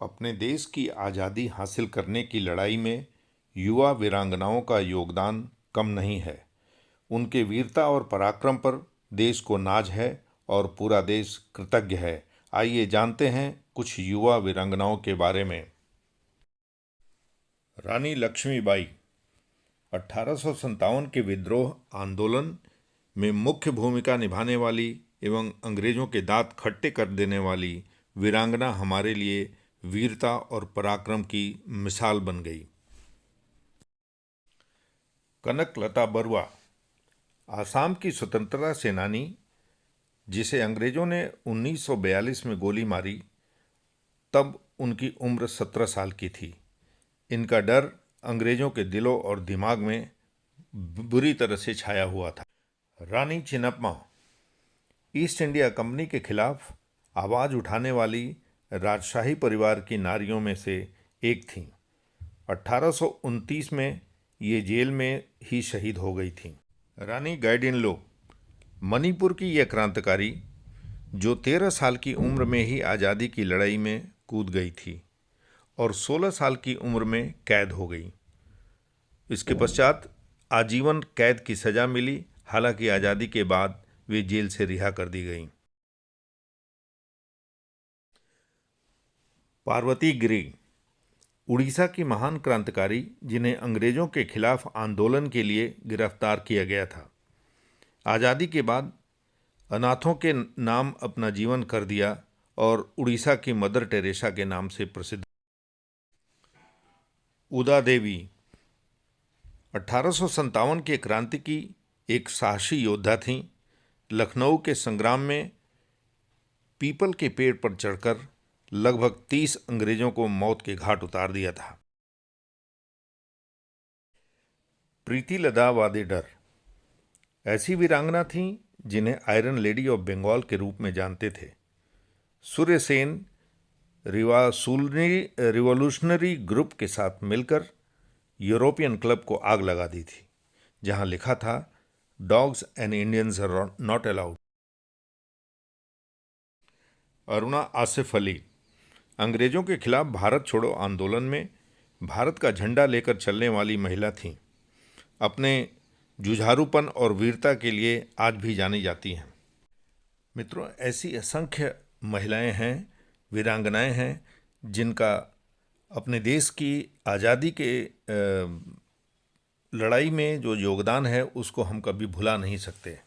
अपने देश की आज़ादी हासिल करने की लड़ाई में युवा वीरांगनाओं का योगदान कम नहीं है। उनके वीरता और पराक्रम पर देश को नाज है और पूरा देश कृतज्ञ है। आइए जानते हैं कुछ युवा वीरांगनाओं के बारे में। रानी लक्ष्मीबाई 1857 के विद्रोह आंदोलन में मुख्य भूमिका निभाने वाली एवं अंग्रेजों के दांत खट्टे कर देने वाली वीरांगना हमारे लिए वीरता और पराक्रम की मिसाल बन गई। कनकलता बरुआ आसाम की स्वतंत्रता सेनानी, जिसे अंग्रेजों ने 1942 में गोली मारी, तब उनकी उम्र 17 साल की थी। इनका डर अंग्रेजों के दिलों और दिमाग में बुरी तरह से छाया हुआ था। रानी चिन्नप्पा ईस्ट इंडिया कंपनी के खिलाफ आवाज़ उठाने वाली राजशाही परिवार की नारियों में से एक थीं। 1829 में ये जेल में ही शहीद हो गई थीं। रानी गाइडिनलो मणिपुर की यह क्रांतिकारी, जो 13 साल की उम्र में ही आज़ादी की लड़ाई में कूद गई थी और 16 साल की उम्र में कैद हो गई। इसके पश्चात आजीवन कैद की सज़ा मिली। हालांकि आज़ादी के बाद वे जेल से रिहा कर दी गईं। पार्वती गिरी उड़ीसा की महान क्रांतिकारी, जिन्हें अंग्रेजों के खिलाफ आंदोलन के लिए गिरफ्तार किया गया था। आज़ादी के बाद अनाथों के नाम अपना जीवन कर दिया और उड़ीसा की मदर टेरेसा के नाम से प्रसिद्ध। उदा देवी 1857 के क्रांति की एक साहसी योद्धा थीं। लखनऊ के संग्राम में पीपल के पेड़ पर चढ़कर लगभग 30 अंग्रेजों को मौत के घाट उतार दिया था। प्रीतिलता वादेडर ऐसी वीरांगना थीं जिन्हें आयरन लेडी ऑफ बंगाल के रूप में जानते थे। सूर्य सेन रिवॉल्यूशनरी ग्रुप के साथ मिलकर यूरोपियन क्लब को आग लगा दी थी, जहां लिखा था, dogs and Indians are not allowed. Aruna Asaf Ali अंग्रेजों के खिलाफ भारत छोड़ो आंदोलन में भारत का झंडा लेकर चलने वाली महिला थीं। अपने जुझारूपन और वीरता के लिए आज भी जानी जाती हैं। मित्रों, ऐसी असंख्य महिलाएं हैं, वीरांगनाएं हैं, जिनका अपने देश की आज़ादी के लड़ाई में जो योगदान है उसको हम कभी भुला नहीं सकते।